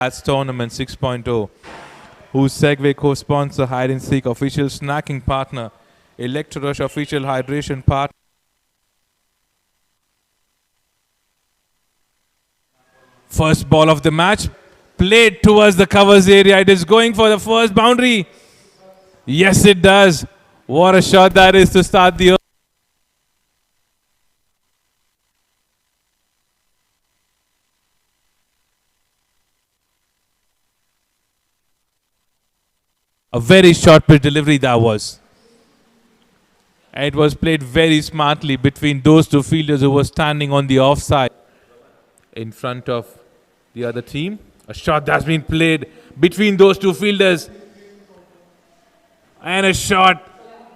That's Tournament 6.0, whose Segway co-sponsor, Hide and Seek official snacking partner, Electrorush official hydration partner. First ball of the match, played towards the covers area. It is going for the first boundary. Yes, it does. What a shot that is to start the over. A very short pitch delivery that was. It was played very smartly between those two fielders who were standing on the offside in front of the other team. A shot that's been played between those two fielders. And a shot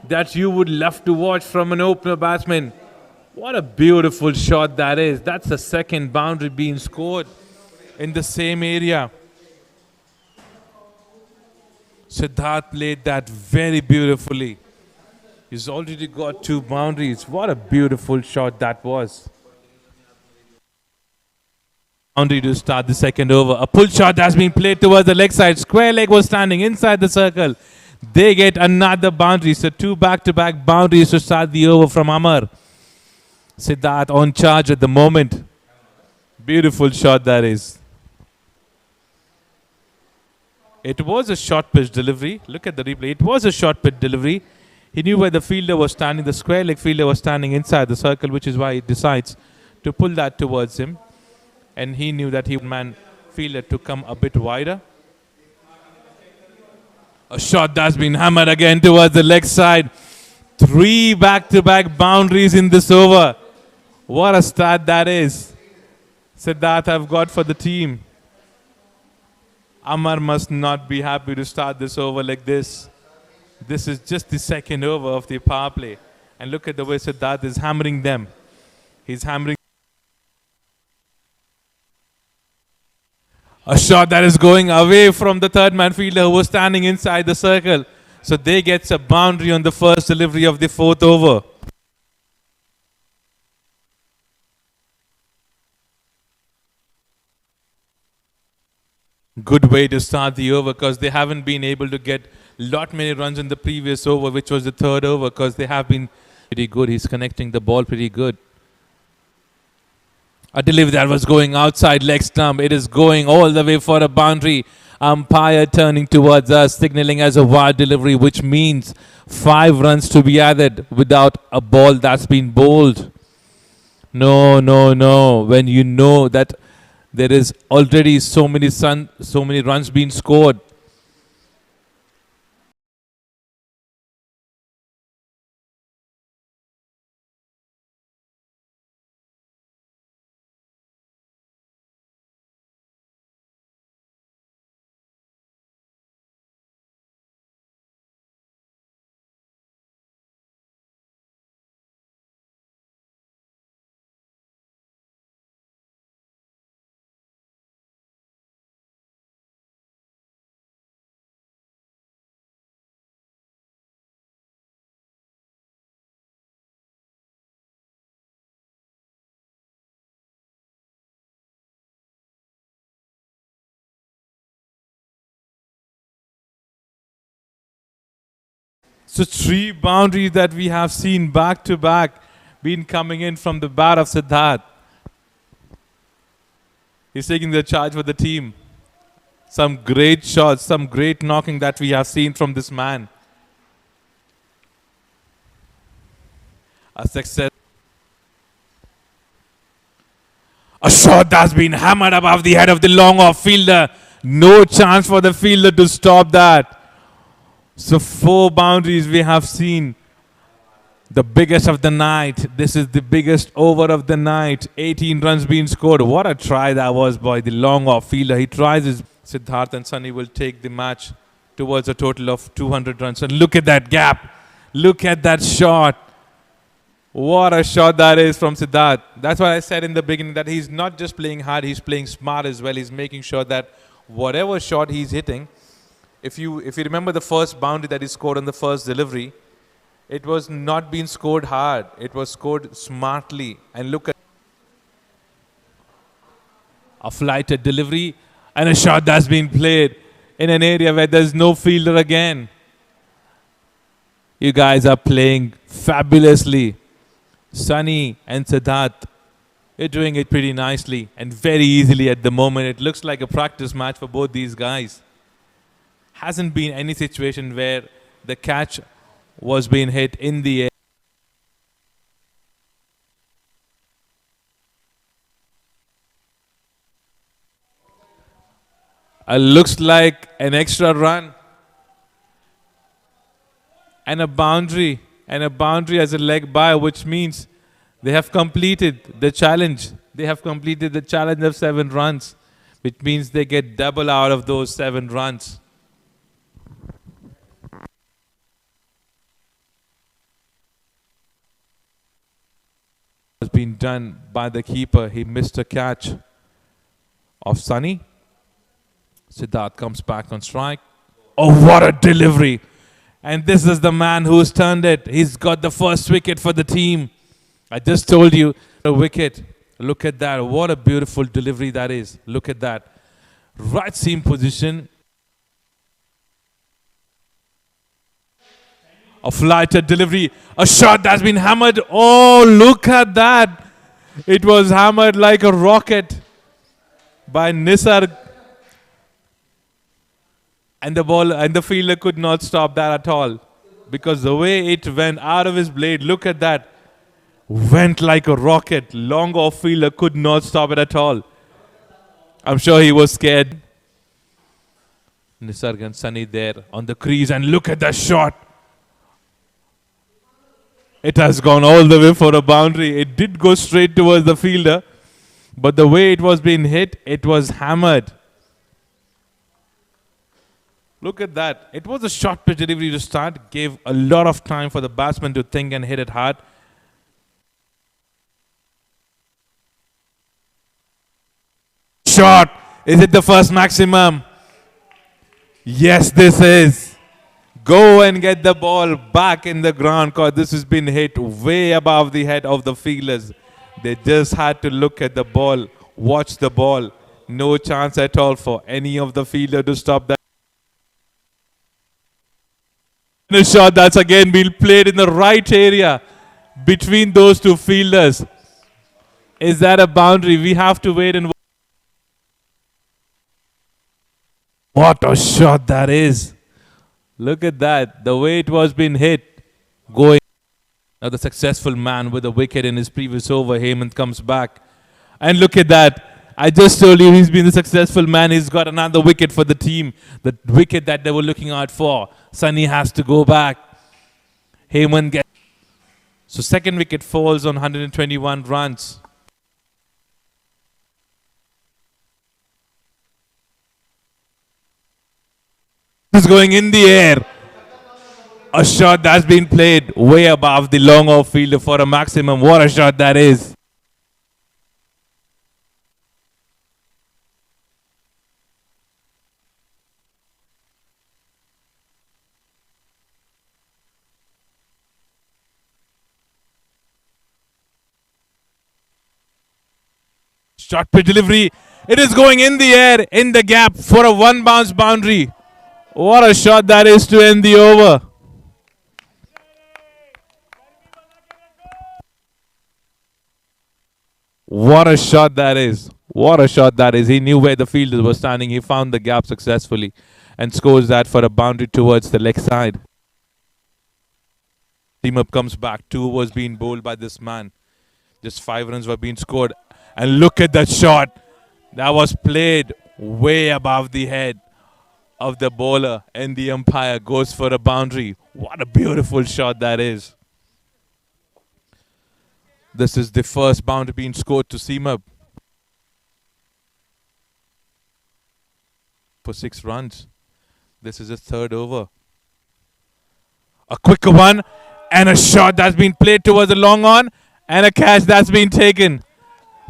that you would love to watch from an opener batsman. What a beautiful shot that is. That's the second boundary being scored in the same area. Siddharth played that very beautifully. He's already got 2 boundaries. What a beautiful shot that was. Boundary to start the second over. A pull shot has been played towards the leg side. Square leg was standing inside the circle. They get another boundary. So 2 back-to-back boundaries to start the over from Amar. Siddharth on charge at the moment. Beautiful shot that is. It was a short pitch delivery. Look at the replay. It was a short pitch delivery. He knew where the fielder was standing. The square leg fielder was standing inside the circle, which is why he decides to pull that towards him. And he knew that he would man fielder to come a bit wider. A shot that's been hammered again towards the leg side. 3 back-to-back boundaries in this over. What a start that is. Siddharth have got for the team. Amar must not be happy to start this over like this. This is just the second over of the power play. And look at the way Siddharth is hammering them. He's hammering. A shot that is going away from the third man fielder who was standing inside the circle. So they get a boundary on the first delivery of the 4th over. Good way to start the over because they haven't been able to get lot many runs in the previous over, which was the 3rd over, because they have been pretty good. He's connecting the ball pretty good. A delivery that was going outside leg stump. It is going all the way for a boundary. Umpire turning towards us, signaling as a wide delivery, which means 5 runs to be added without a ball that's been bowled. No, no, no. When you know that there is already so many runs being scored. So 3 boundaries that we have seen back to back been coming in from the bat of Siddharth. He's taking the charge for the team. Some great shots, some great knocking that we have seen from this man. A success. A shot that's been hammered above the head of the long off fielder. No chance for the fielder to stop that. So 4 boundaries we have seen. The biggest of the night. This is the biggest over of the night. 18 runs being scored. What a try that was by the long off fielder. He tries his. Siddharth and Sunny will take the match towards a total of 200 runs. And look at that gap. Look at that shot. What a shot that is from Siddharth. That's why I said in the beginning that he's not just playing hard, he's playing smart as well. He's making sure that whatever shot he's hitting, if you remember the first boundary that he scored on the first delivery, it was not being scored hard. It was scored smartly. And look at a flighted delivery. And a shot that's been played in an area where there's no fielder again. You guys are playing fabulously. Sunny and Siddharth, you're doing it pretty nicely and very easily at the moment. It looks like a practice match for both these guys. Hasn't been any situation where the catch was being hit in the air. Looks like an extra run and a boundary as a leg by, which means they have completed the challenge. They have completed the challenge of 7 runs, which means they get double out of those 7 runs. Has been done by the keeper. He missed a catch of Sunny. Siddharth comes back on strike. Oh, what a delivery. And this is the man who's turned it. He's got the first wicket for the team. I just told you, a wicket. Look at that. What a beautiful delivery that is. Look at that. Right seam position. A flighted delivery. A shot that's been hammered. Oh, look at that. It was hammered like a rocket by Nisarg. And the ball and the fielder could not stop that at all. Because the way it went out of his blade, look at that. Went like a rocket. Long off fielder could not stop it at all. I'm sure he was scared. Nisarg and Sunny there on the crease, and look at that shot. It has gone all the way for a boundary. It did go straight towards the fielder, but the way it was being hit, it was hammered. Look at that. It was a short pitch delivery to start. Gave a lot of time for the batsman to think and hit it hard. Shot. Is it the first maximum? Yes, this is. Go and get the ball back in the ground, because this has been hit way above the head of the fielders. They just had to look at the ball, watch the ball. No chance at all for any of the fielder to stop that. A shot that's again been played in the right area between those two fielders. Is that a boundary? We have to wait and watch. What a shot that is. Look at that. The way it was being hit. Going. Now the successful man with a wicket in his previous over. Hemant comes back. And look at that. I just told you he's been the successful man. He's got another wicket for the team. The wicket that they were looking out for. Sunny has to go back. Hemant gets. So second wicket falls on 121 runs. Is going in the air. A shot that's been played way above the long off fielder for a maximum. What a shot that is. Short pitch delivery. It is going in the air, in the gap for a 1 bounce boundary. What a shot that is to end the over. What a shot that is. What a shot that is. He knew where the fielders were standing. He found the gap successfully and scores that for a boundary towards the leg side. Team up comes back. 2 was being bowled by this man. Just 5 runs were being scored. And look at that shot. That was played way above the head of the bowler, and the umpire goes for a boundary. What a beautiful shot that is. This is the first boundary being scored to Seam Up for 6 runs. This is his 3rd over. A quicker one, and a shot that's been played towards the long on, and a catch that's been taken.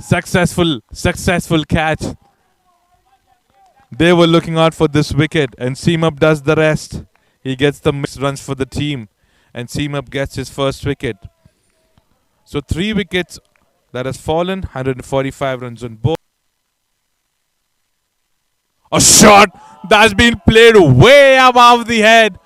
Successful catch. They were looking out for this wicket, and Seam Up does the rest. He gets the mixed runs for the team, and Seam Up gets his first wicket. So 3 wickets that has fallen, 145 runs on board. A shot that's been played way above the head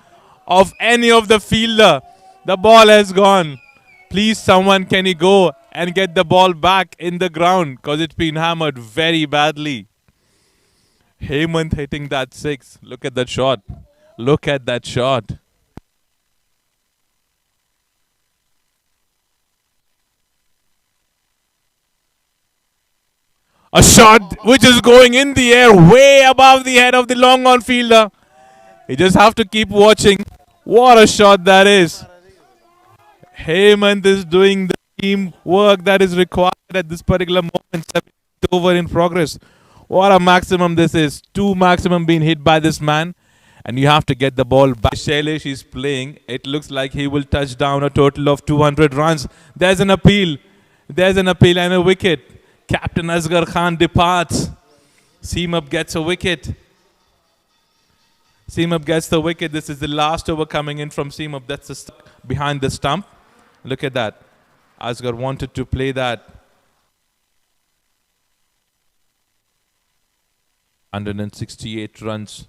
of any of the fielder. The ball has gone. Please, someone, can you go and get the ball back in the ground because it's been hammered very badly. Hemant hitting that six. Look at that shot. Look at that shot. A shot which is going in the air way above the head of the long on fielder. You just have to keep watching. What a shot that is. Hemant is doing the team work that is required at this particular moment. 7th over in progress. What a maximum this is. 2 maximum being hit by this man. And you have to get the ball back. Shailesh is playing. It looks like he will touch down a total of 200 runs. There's an appeal. There's an appeal and a wicket. Captain Asghar Khan departs. Seam-up gets a wicket. Seam-up gets the wicket. This is the last over coming in from Seam-up. That's the behind the stump. Look at that. Asghar wanted to play that. 168 runs.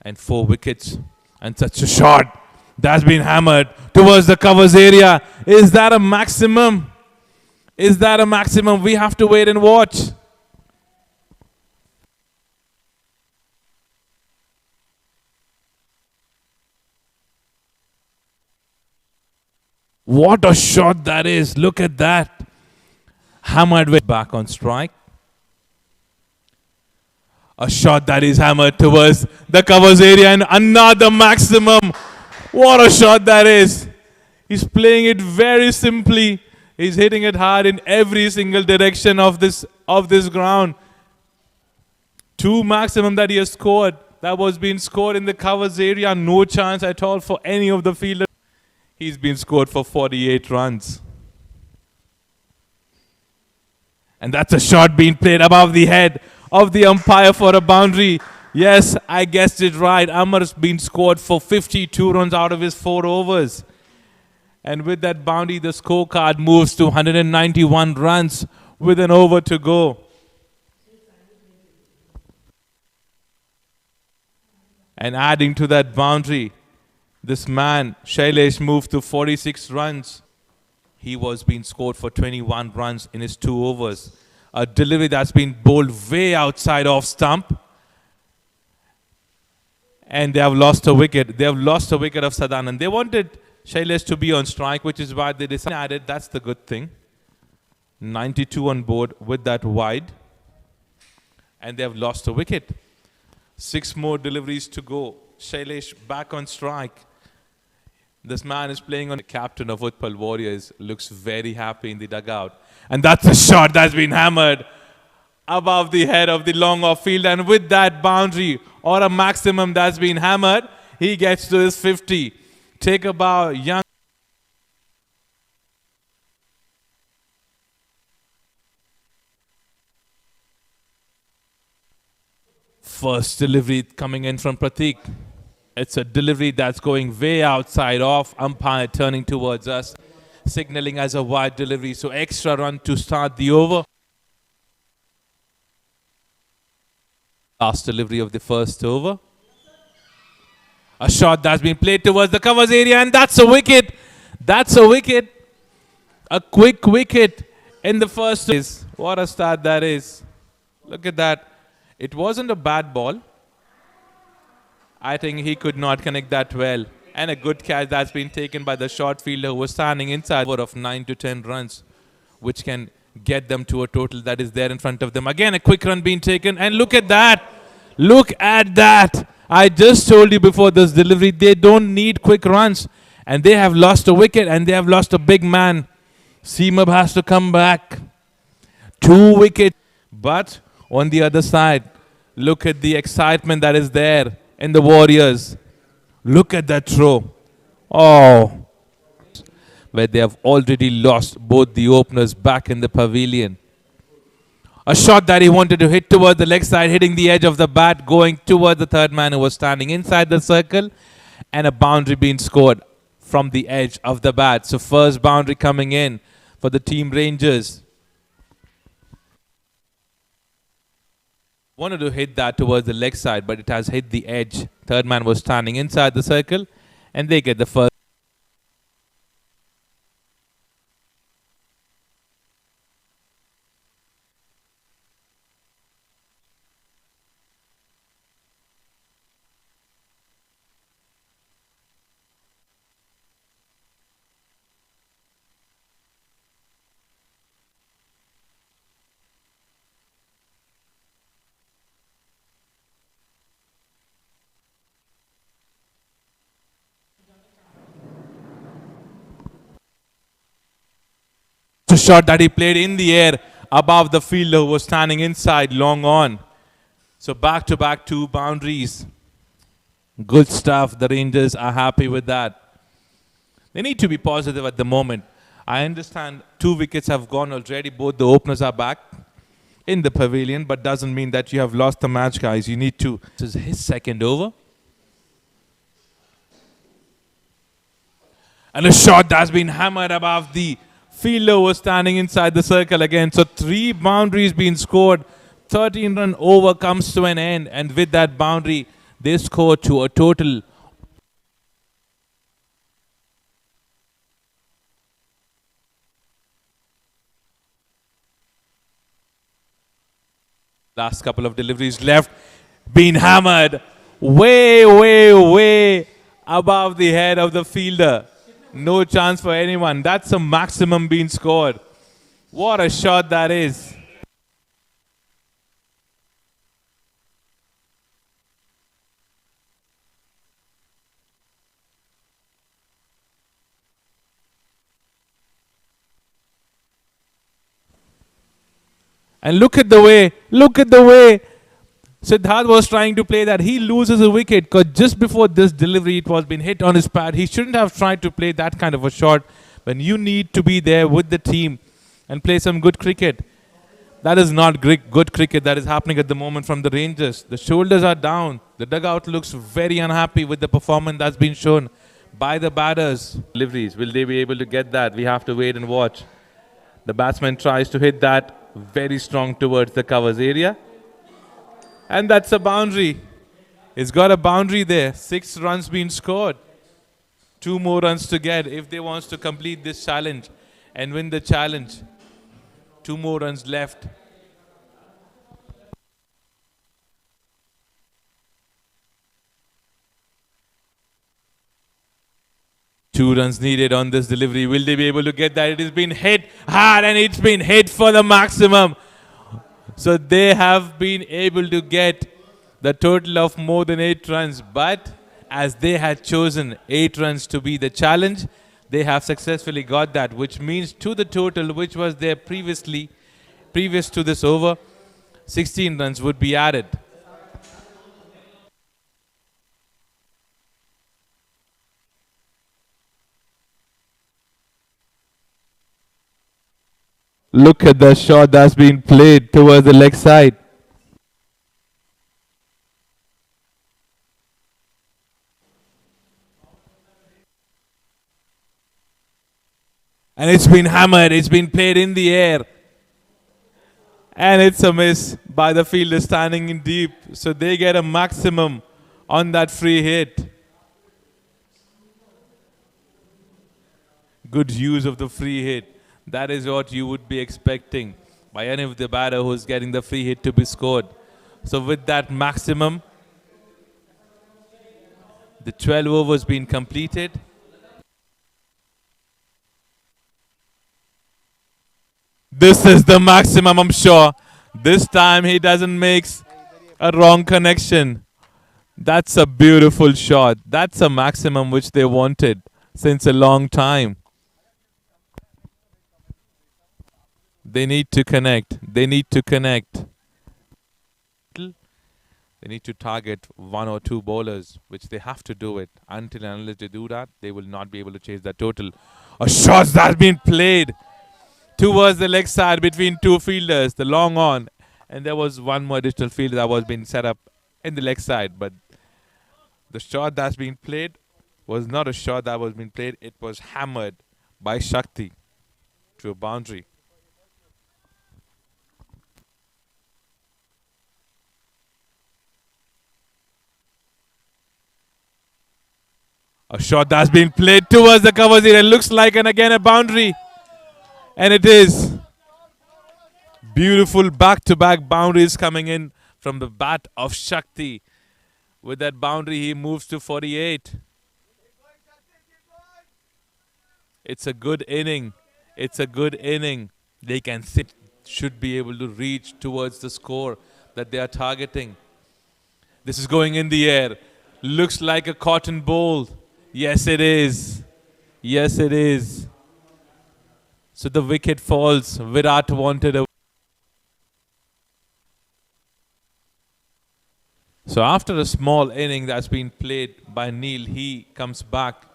And 4 wickets. And such a shot that's been hammered towards the covers area. Is that a maximum? Is that a maximum? We have to wait and watch. What a shot that is. Look at that. Hammered way back on strike. A shot that is hammered towards the covers area and another maximum. What a shot that is. He's playing it very simply. He's hitting it hard in every single direction of this ground. 2 maximum that he has scored. That was being scored in the covers area. No chance at all for any of the fielders. He's been scored for 48 runs. And that's a shot being played above the head of the umpire for a boundary. Yes, I guessed it right. Amar's been scored for 52 runs out of his 4 overs. And with that boundary, the scorecard moves to 191 runs with an over to go. And adding to that boundary, this man, Shailesh, moved to 46 runs. He was being scored for 21 runs in his 2 overs. A delivery that's been bowled way outside off stump. And they have lost a wicket. They have lost a wicket of Sadanand. They wanted Shailesh to be on strike, which is why they decided that's the good thing. 92 on board with that wide. And they have lost a wicket. 6 more deliveries to go. Shailesh back on strike. This man is playing on the captain of UTPAL Warriors. Looks very happy in the dugout. And that's a shot that's been hammered above the head of the long off field. And with that boundary or a maximum that's been hammered, he gets to his 50. Take a bow, young. First delivery coming in from Pratik. It's a delivery that's going way outside off. Umpire turning towards us, signaling as a wide delivery. So extra run to start the over. Last delivery of the first over. A shot that's been played towards the covers area, and that's a wicket. That's a wicket. A quick wicket in the first. What a start that is. Look at that. It wasn't a bad ball. I think he could not connect that well. And a good catch that's been taken by the short fielder who was standing inside of 9 to 10 runs, which can get them to a total that is there in front of them. Again, a quick run being taken. And look at that. Look at that. I just told you before this delivery, they don't need quick runs. And they have lost a wicket and they have lost a big man. Seam-up has to come back. 2 wickets. But on the other side, look at the excitement that is there in the Warriors. Look at that throw. Oh. Where they have already lost both the openers back in the pavilion. A shot that he wanted to hit towards the leg side, hitting the edge of the bat, going towards the third man who was standing inside the circle. And a boundary being scored from the edge of the bat. So first boundary coming in for the team Rangers. wanted to hit that towards the leg side, but it has hit the edge. Third man was standing inside the circle, and they get the first. A shot that he played in the air above the fielder who was standing inside, long on. So back to back 2 boundaries. Good stuff. The Rangers are happy with that. They need to be positive at the moment. I understand 2 wickets have gone already. Both the openers are back in the pavilion, but doesn't mean that you have lost the match, guys. You need to. This is his second over. And a shot that's been hammered above the fielder was standing inside the circle again. So 3 boundaries being scored. 13-run over comes to an end. And with that boundary, they score to a total. Last couple of deliveries left. Being hammered way, way, way above the head of the fielder. No chance for anyone. That's a maximum being scored. What a shot that is. And look at the way Siddharth was trying to play that. He loses a wicket because just before this delivery, it was been hit on his pad. He shouldn't have tried to play that kind of a shot when you need to be there with the team and play some good cricket. That is not good cricket that is happening at the moment from the Rangers. The shoulders are down. The dugout looks very unhappy with the performance that's been shown by the batters. Deliveries, will they be able to get that? We have to wait and watch. The batsman tries to hit that very strong towards the covers area. And that's a boundary. It's got a boundary there. 6 runs being scored. 2 more runs to get if they want to complete this challenge and win the challenge. 2 more runs left. Two runs needed on this delivery. Will they be able to get that? It has been hit hard and it's been hit for the maximum. So they have been able to get the total of more than 8 runs. But as they had chosen 8 runs to be the challenge, they have successfully got that, which means to the total which was there previous to this over, 16 runs would be added. Look at the shot that's been played towards the leg side. And it's been hammered. It's been played in the air. And it's a miss by the fielder standing in deep. So they get a maximum on that free hit. Good use of the free hit. That is what you would be expecting by any of the batter who's getting the free hit to be scored. So with that maximum, the 12 overs being completed. This is the maximum, I'm sure. This time he doesn't make a wrong connection. That's a beautiful shot. That's a maximum which they wanted since a long time. They need to connect. They need to connect. They need to target 1 or 2 bowlers, which they have to do it. Until and unless they do that, they will not be able to chase that total. A shot that's been played towards the leg side between 2 fielders, the long on. And there was one more additional fielder that was being set up in the leg side. But the shot that's been played was not a shot that was being played. It was hammered by Shakti to a boundary. A shot that's been played towards the covers. It looks like, and again, a boundary. And it is. Beautiful back-to-back boundaries coming in from the bat of Shakti. With that boundary, he moves to 48. It's a good inning. It's a good inning. They can sit, should be able to reach towards the score that they are targeting. This is going in the air. Looks like a cotton ball. Yes, it is. Yes, it is. So the wicket falls. Virat wanted a. So after a small inning that's been played by Neil, he comes back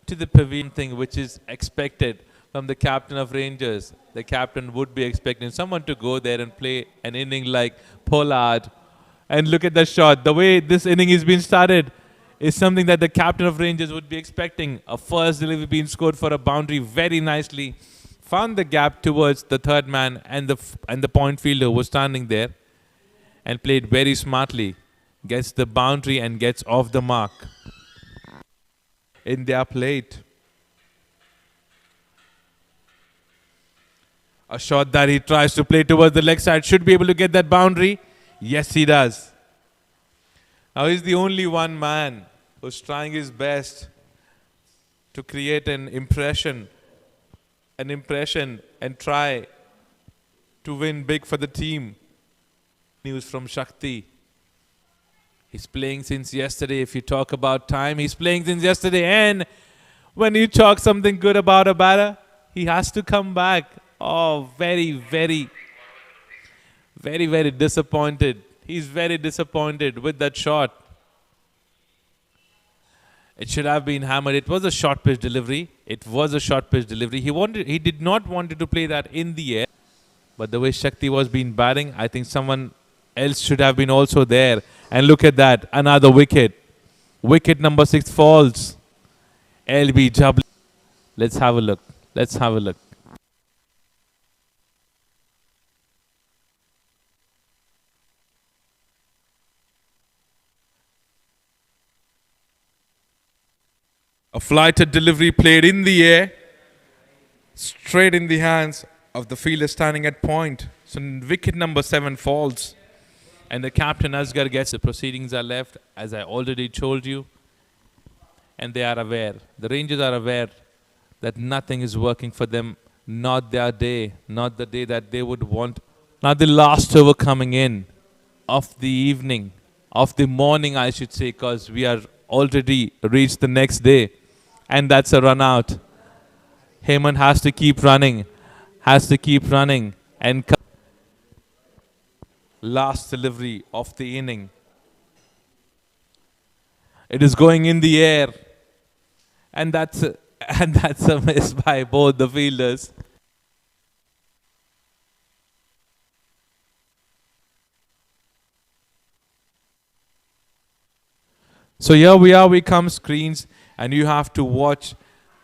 to the pavilion thing which is expected from the captain of Rangers. The captain would be expecting someone to go there and play an inning like Pollard. And look at the shot. The way this inning is being started is something that the captain of Rangers would be expecting. A first delivery being scored for a boundary very nicely. Found the gap towards the third man and the point fielder was standing there and played very smartly. Gets the boundary and gets off the mark in their plate. A shot that he tries to play towards the leg side. Should be able to get that boundary. Yes, he does. Now he's the only one man who's trying his best to create an impression and try to win big for the team. News from Shakti. He's playing since yesterday. If you talk about time, he's playing since yesterday. And when you talk something good about a batter, he has to come back. Oh, very disappointed. He's very disappointed with that shot. It should have been hammered. It was a short pitch delivery. It was a short pitch delivery. He did not want to play that in the air. But the way Shakti was being batting, I think someone else should have been also there. And look at that, another wicket. Wicket number 6 falls. LB Jabli. Let's have a look. Let's have a look. A flighted delivery played in the air, straight in the hands of the fielder standing at point. So wicket number 7 falls. And the captain Asghar gets the proceedings are left, as I already told you. And they are aware. The Rangers are aware that nothing is working for them. Not their day. Not the day that they would want. Now the last over coming in of the evening. Of the morning, I should say, because we are already reached the next day. And that's a run out. Heyman has to keep running. Has to keep running. And last delivery of the inning. It is going in the air. And that's a miss by both the fielders. So here we come screens, and you have to watch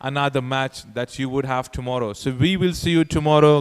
another match that you would have tomorrow. So we will see you tomorrow.